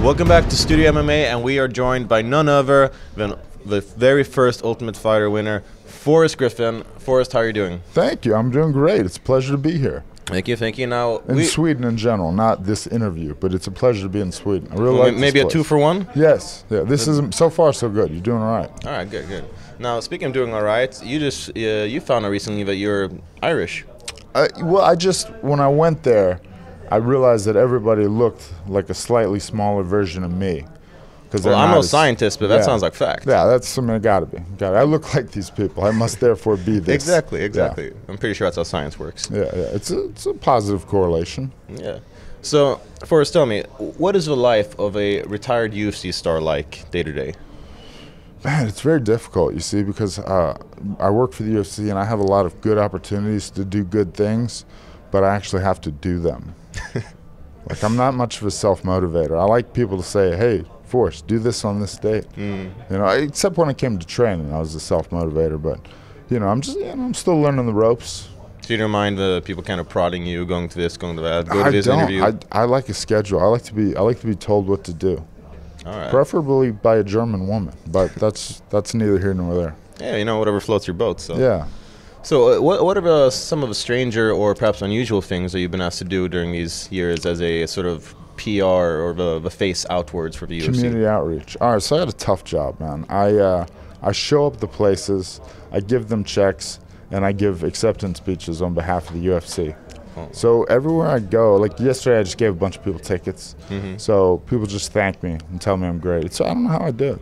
Welcome back to Studio MMA, and we are joined by none other than the very first Ultimate Fighter winner, Forrest Griffin. Forrest, how are you doing? Thank you. I'm doing great. It's a pleasure to be here. Thank you, thank you. Now, in Sweden in general, not this interview, but it's a pleasure to be in Sweden. I really like maybe this a place. 2-for-1? Yes. Yeah. This is so far so good. You're doing all right. All right, good, good. Now, speaking of doing all right, you just you found out recently that you're Irish. Well, when I went there, I realized that everybody looked like a slightly smaller version of me. Well, I'm no scientist, but that sounds like fact. Yeah, that's something. It gotta be. I look like these people. I must therefore be this. Exactly. Yeah. I'm pretty sure that's how science works. Yeah. It's a positive correlation. Yeah. So, Forrest, tell me, what is the life of a retired UFC star like day to day? Man, it's very difficult, you see, because I work for the UFC and I have a lot of good opportunities to do good things, but I actually have to do them. Like, I'm not much of a self-motivator. I like people to say, hey, Forrest, do this on this date. You know, except when it came to training, I was a self-motivator, but, you know, I'm still learning the ropes. So you don't mind the people kind of prodding you, going to this, going to that, go to this interview? I like a schedule. I like to be told what to do. All right. Preferably by a German woman, but that's neither here nor there. Yeah, you know, whatever floats your boat. So. Yeah. So what are some of the stranger or perhaps unusual things that you've been asked to do during these years as a sort of PR or the face outwards for the UFC? Community outreach. All right, so I got a tough job, man. I show up the places, I give them checks, and I give acceptance speeches on behalf of the UFC. Oh. So everywhere I go, like yesterday I just gave a bunch of people tickets. So people just thank me and tell me I'm great. So I don't know how I did.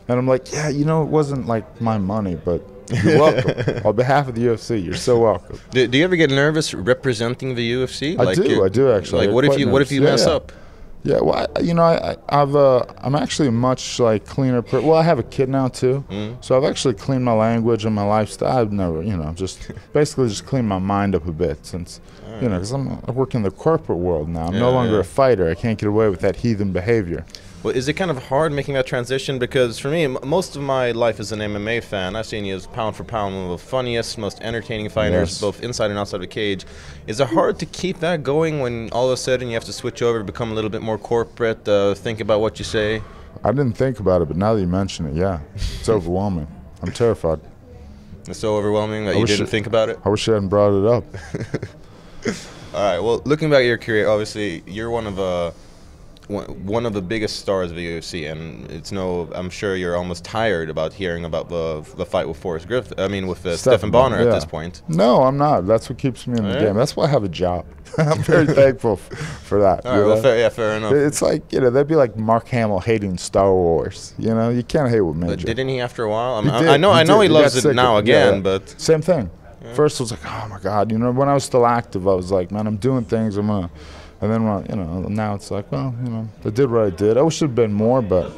And I'm like, yeah, you know, it wasn't like my money, but you're welcome. On behalf of the UFC, you're so welcome. Do you ever get nervous representing the UFC? I do actually. Like, what if you mess up? Yeah, well, I'm actually a much like cleaner. Well, I have a kid now too, so I've actually cleaned my language and my lifestyle. I've never, you know, just basically just cleaned my mind up a bit since, you know, because I work in the corporate world now. I'm no longer a fighter. I can't get away with that heathen behavior. Well, is it kind of hard making that transition? Because for me, most of my life as an MMA fan, I've seen you as pound for pound one of the funniest, most entertaining fighters, both inside and outside the cage. Is it hard to keep that going when all of a sudden you have to switch over, become a little bit more corporate, think about what you say? I didn't think about it, but now that you mention it, yeah, it's overwhelming. I'm terrified. It's so overwhelming that you didn't think about it? I wish I hadn't brought it up. All right, well, looking back at your career, obviously, you're one of the biggest stars of the UFC, and I'm sure you're almost tired about hearing about the fight with Forrest Griffin. I mean, with Stephan Bonner at this point. No, I'm not. That's what keeps me in the game. That's why I have a job. I'm very thankful for that. All right, well, fair enough. It's like, you know, that'd be like Mark Hamill hating Star Wars. You know, you can't hate what Major. But didn't he after a while? I know he loves it now again, but same thing. First, I was like, oh my God. You know, when I was still active, I was like, man, I'm doing things. I'm gonna. And then, you know, now it's like, well, you know, I did what I did. I wish it had been more, but,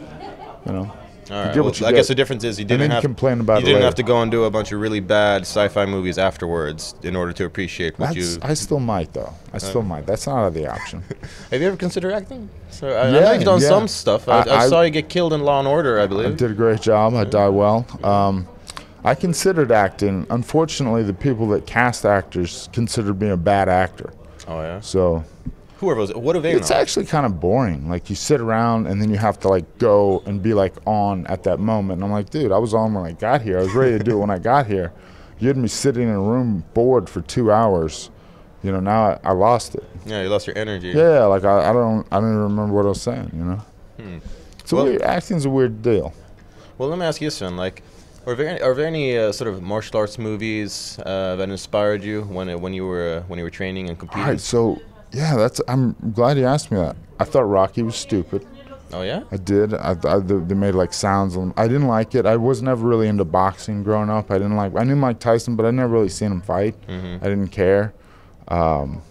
you know. All right. Well, I guess the difference is you didn't have to go and do a bunch of really bad sci-fi movies afterwards in order to appreciate what you. I still might, though. I still might. That's not out of the option. Have you ever considered acting? So I know you've done some stuff. I saw you get killed in Law and Order, I believe. I did a great job. I died well. I considered acting. Unfortunately, the people that cast actors considered me a bad actor. Oh yeah. So. Who are those? What do they know? It's actually kind of boring. Like, you sit around and then you have to like go and be like on at that moment. And I'm like, dude, I was on when I got here. I was ready to do it when I got here. You had me sitting in a room bored for 2 hours. You know, now I lost it. Yeah, you lost your energy. Yeah, like I don't even remember what I was saying. You know. It's weird. Acting's a weird deal. Well, let me ask you this one. Like, are there any sort of martial arts movies that inspired you when you were training and competing? All right, so. Yeah, I'm glad you asked me that. I thought Rocky was stupid. Oh, yeah? I did. They made, like, sounds. I didn't like it. I was never really into boxing growing up. I knew Mike Tyson, but I never really seen him fight. I didn't care. One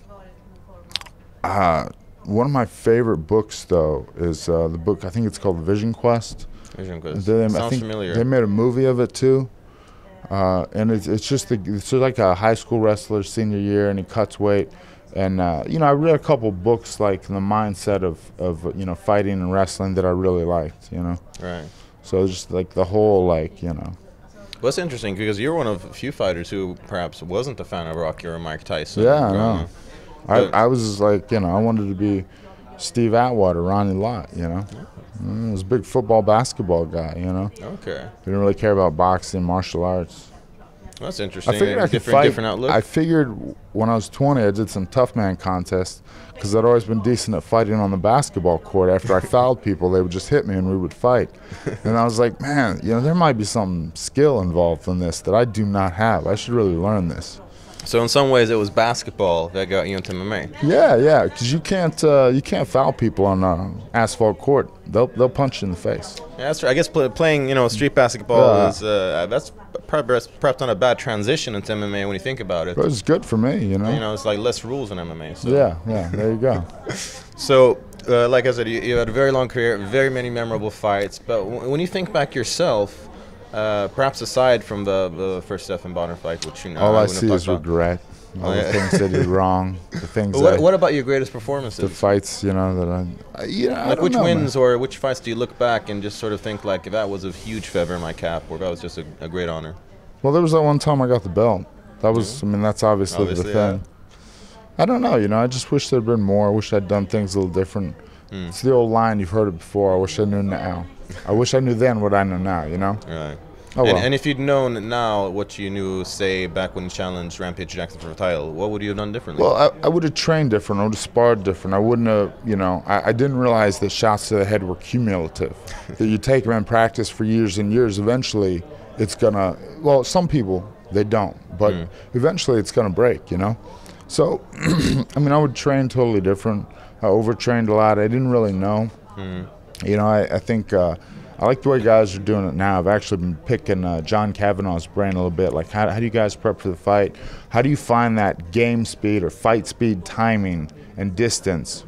of my favorite books, though, is the book, I think it's called Vision Quest. Vision Quest. Sounds familiar. They made a movie of it, too. And it's like a high school wrestler senior year, and he cuts weight. And, you know, I read a couple books, like, in the mindset of you know, fighting and wrestling that I really liked, you know. Right. So just, like, the whole, like, you know. Well, that's interesting because you're one of a few fighters who perhaps wasn't a fan of Rocky or Mike Tyson. Yeah, I know. I was, like, you know, I wanted to be Steve Atwater, Ronnie Lott, you know. He was a big football, basketball guy, you know. Okay. Didn't really care about boxing, martial arts. Well, that's interesting. I figured I could fight. Different outlook. I figured when I was 20, I did some tough man contests because I'd always been decent at fighting on the basketball court. After I fouled people, they would just hit me and we would fight. And I was like, man, you know, there might be some skill involved in this that I do not have. I should really learn this. So in some ways, it was basketball that got you into MMA. Yeah, because you can't foul people on asphalt court. They'll punch you in the face. Yeah, that's right. I guess playing street basketball is that's perhaps not a bad transition into MMA when you think about it. But it's good for me, you know. You know, it's like less rules in MMA. So. Yeah, there you go. So, like I said, you had a very long career, very many memorable fights. But when you think back yourself, perhaps aside from the first Stephan Bonner fight, which all I see is regret. All the things I did wrong, the things. What about your greatest performances? The fights, you know, that I like which wins or which fights do you look back and just sort of think like that was a huge feather in my cap, or that was just a great honor? Well, there was that one time I got the belt. That was, I mean, that's obviously the thing. Yeah. I don't know, you know. I just wish there'd been more. I wish I'd done things a little different. It's the old line, you've heard it before. I wish I knew now. I wish I knew then what I know now, you know? Right. Oh, well. And if you'd known now what you knew, say, back when you challenged Rampage Jackson for the title, what would you have done differently? Well, I would have trained different. I would have sparred different. I wouldn't have, you know, I didn't realize that shots to the head were cumulative. That you take them in practice for years and years, eventually it's going to, well, some people, they don't. But eventually it's going to break, you know? So, I mean, I would train totally different. I overtrained a lot. I didn't really know. You know, I think I like the way guys are doing it now. I've actually been picking John Kavanaugh's brain a little bit. Like, how do you guys prep for the fight? How do you find that game speed or fight speed, timing, and distance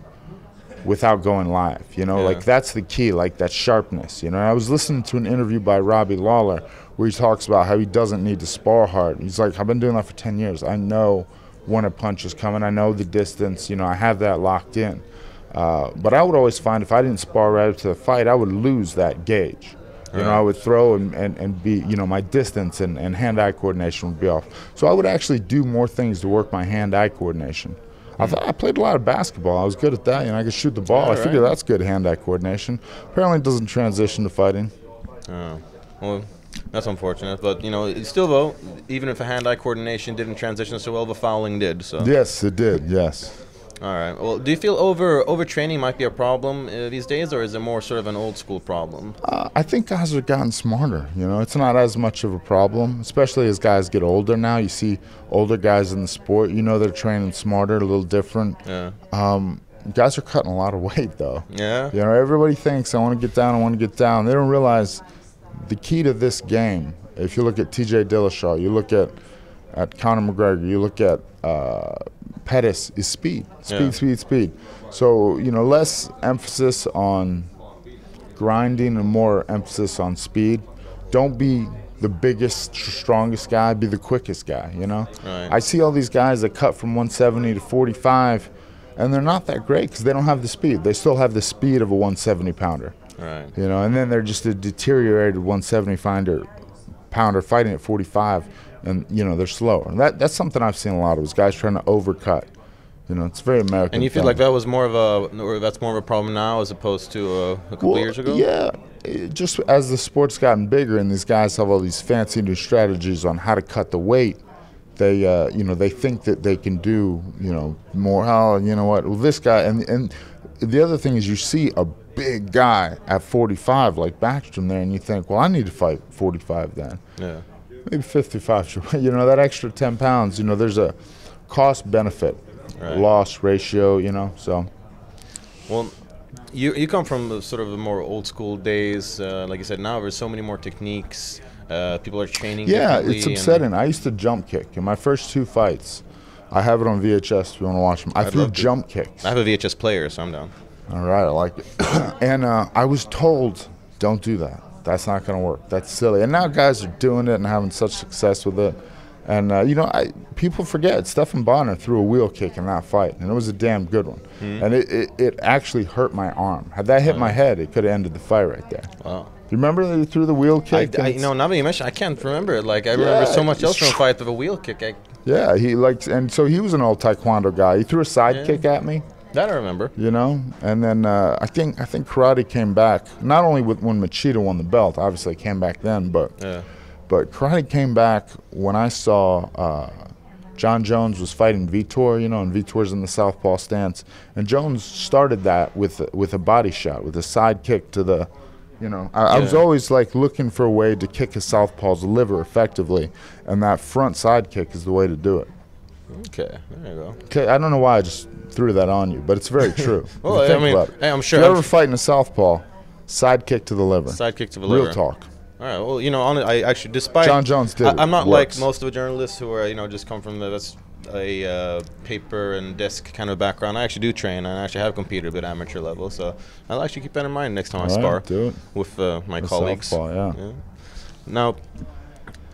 without going live? You know, like that's the key, like that sharpness. You know, I was listening to an interview by Robbie Lawler where he talks about how he doesn't need to spar hard. He's like, I've been doing that for 10 years. I know when a punch is coming. I know the distance. You know, I have that locked in. But I would always find if I didn't spar right up to the fight, I would lose that gauge. You know, I would throw and be, you know, my distance and hand-eye coordination would be off. So I would actually do more things to work my hand-eye coordination. I thought I played a lot of basketball. I was good at that. You know, I could shoot the ball. I figured that's good hand-eye coordination. Apparently it doesn't transition to fighting. Oh, well, that's unfortunate. But, you know, still, though, even if the hand-eye coordination didn't transition so well, the fouling did. So. Yes, it did, yes. All right. Well, do you feel overtraining might be a problem these days, or is it more sort of an old school problem? I think guys have gotten smarter. You know, it's not as much of a problem, especially as guys get older now. You see older guys in the sport. You know, they're training smarter, a little different. Yeah. Guys are cutting a lot of weight, though. Yeah. You know, everybody thinks I want to get down. I want to get down. They don't realize the key to this game. If you look at T.J. Dillashaw, you look at Conor McGregor, you look at Pettis, is speed. Speed. So, you know, less emphasis on grinding and more emphasis on speed. Don't be the biggest, strongest guy, be the quickest guy, you know? Right. I see all these guys that cut from 170 to 45, and they're not that great because they don't have the speed. They still have the speed of a 170-pounder. Right. You know, and then they're just a deteriorated 170-pounder fighting at 45. And, you know, they're slower. And that's something I've seen a lot of, is guys trying to overcut. You know, it's very American. And you feel like that was more of that's more of a problem now as opposed to a couple years ago? Yeah. Just as the sport's gotten bigger and these guys have all these fancy new strategies on how to cut the weight, they, you know, they think that they can do, you know, more. Oh, you know what? Well, this guy, and the other thing is you see a big guy at 45 like Backstrom there, and you think, well, I need to fight 45 then. Yeah. Maybe 55, you know, that extra 10 pounds, you know, there's a cost-benefit loss ratio, you know, so. Well, you come from sort of the more old-school days. Like you said, now there's so many more techniques. People are training differently. Yeah, it's upsetting. I used to jump kick. In my first 2 fights, I have it on VHS if you want to watch them. I threw jump kicks. I have a VHS player, so I'm down. All right, I like it. And I was told, don't do that. That's not going to work. That's silly. And now guys are doing it and having such success with it. And, you know, people forget, Stephan Bonner threw a wheel kick in that fight, and it was a damn good one. And it actually hurt my arm. Had that hit my head, it could have ended the fight right there. Wow. Do you remember that he threw the wheel kick? You know, now that you mention, I can't remember it. Like, I remember so much else from a fight of a wheel kick. Yeah, and so he was an old Taekwondo guy. He threw a side kick at me. That I remember. You know, and then I think karate came back not only when Machida won the belt. Obviously, it came back then, but karate came back when I saw John Jones was fighting Vitor. You know, and Vitor's in the southpaw stance, and Jones started that with a body shot, with a side kick to the. You know, I was always like looking for a way to kick a southpaw's liver effectively, and that front side kick is the way to do it. Okay, there you go. Okay, I don't know why I just threw that on you, but it's very true. Well, I mean, hey, I'm sure. If you're ever fighting a southpaw, side kick to the liver. Side kick to the liver. Real talk. All right. Well, you know, I actually, despite John Jones did. I'm not like most of the journalists who are, you know, just come from a paper and desk kind of background. I actually do train, and I actually have competed a bit amateur level, so I'll actually keep that in mind next time I spar with my colleagues. Southpaw, yeah. Now,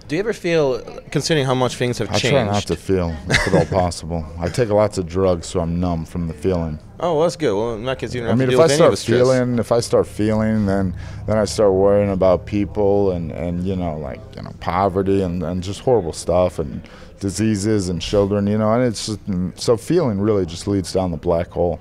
do you ever feel, considering how much things have changed? I try not to feel, if at all possible. I take lots of drugs, so I'm numb from the feeling. Oh, well, that's good. Well, in that case, you don't have to deal with any of the stress. If I start feeling, then I start worrying about people and you know, like, you know, poverty and just horrible stuff and diseases and children, you know, and it's just, so feeling really just leads down the black hole.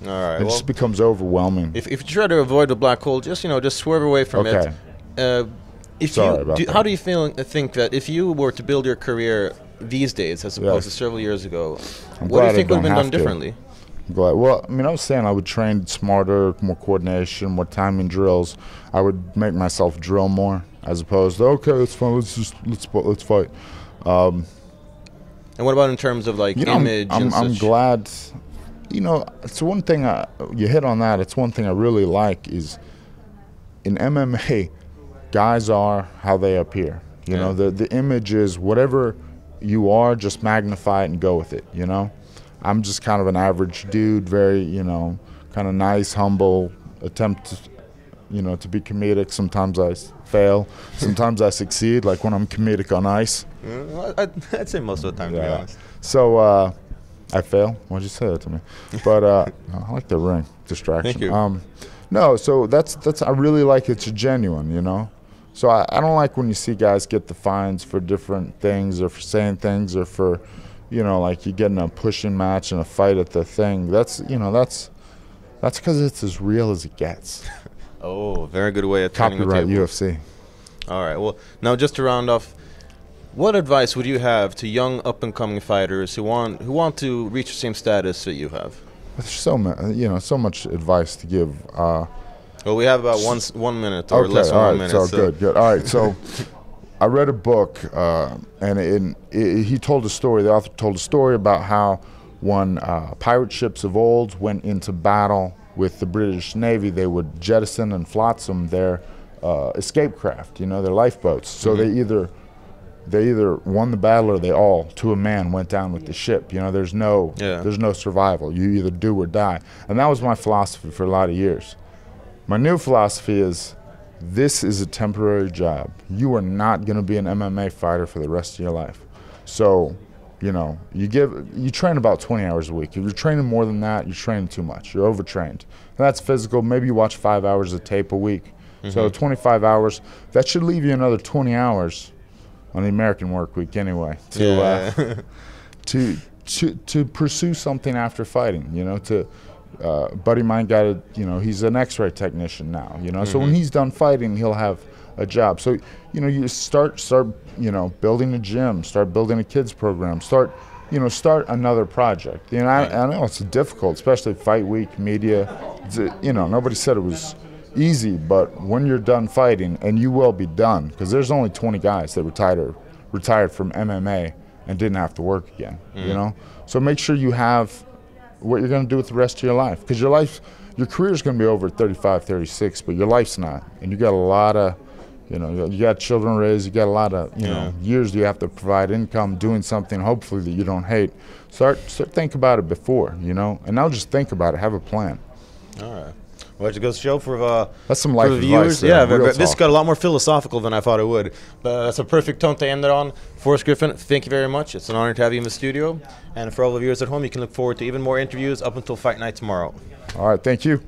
All right. It just becomes overwhelming. If you try to avoid the black hole, just, you know, just swerve away from it. How do you think that if you were to build your career these days as opposed to several years ago, what do you think would have been done differently? Well, I mean, I was saying I would train smarter, more coordination, more timing drills. I would make myself drill more as opposed to, okay, it's fun, let's fight. And what about in terms of like image and such? I'm glad, you know, it's one thing, you hit on that, it's one thing I really like is in MMA, guys are how they appear. You know, the image is whatever you are, just magnify it and go with it, you know. I'm just kind of an average dude, very, you know, kind of nice, humble, attempt to, you know, to be comedic. Sometimes I fail, sometimes I succeed, like when I'm comedic on ice. I'd say most of the time, to be honest. So I fail. Why'd you say that to me? But I like the ring distraction. Thank you. No, so that's I really like it's genuine, you know. So I don't like when you see guys get the fines for different things or for saying things or for, you know, like you get in a pushing match and a fight at the thing. That's, you know, that's because it's as real as it gets. Oh, very good way of turning the Copyright table. UFC. All right. Well, now just to round off, what advice would you have to young up-and-coming fighters who want to reach the same status that you have? There's so much advice to give. Well, we have about 1 minute or less than 1 minute. So good. All right, so I read a book, and he told a story. The author told a story about how when pirate ships of old went into battle with the British Navy, they would jettison and flotsam their escape craft, you know, their lifeboats. So they either won the battle or they all, to a man, went down with the ship. You know, there's no survival. You either do or die. And that was my philosophy for a lot of years. My new philosophy is, this is a temporary job. You are not going to be an MMA fighter for the rest of your life. So, you know, you train about 20 hours a week. If you're training more than that, you're training too much. You're overtrained. And that's physical. Maybe you watch 5 hours of tape a week. So 25 hours. That should leave you another 20 hours on the American work week anyway to pursue something after fighting, you know, buddy of mine got he's an x-ray technician now, you know, so when he's done fighting, he'll have a job. So, you know, you start, you know, building a gym, start building a kids program, start another project. You know, I know it's difficult, especially fight week, media, you know, nobody said it was easy, but when you're done fighting, and you will be done, because there's only 20 guys that retired from MMA and didn't have to work again, you know? So make sure you have what you're going to do with the rest of your life, because your career is going to be over at 35, 36, but your life's not, and you got a lot of, you know, you got children raised, you got a lot of, you know, years you have to provide income, doing something hopefully that you don't hate. Start think about it before, you know, and now just think about it, have a plan. All right. Well, it goes to show for that's some life viewers. Advice, this got a lot more philosophical than I thought it would. But that's a perfect tone to end it on. Forrest Griffin, thank you very much. It's an honor to have you in the studio. And for all the viewers at home, you can look forward to even more interviews up until Fight Night tomorrow. All right, thank you.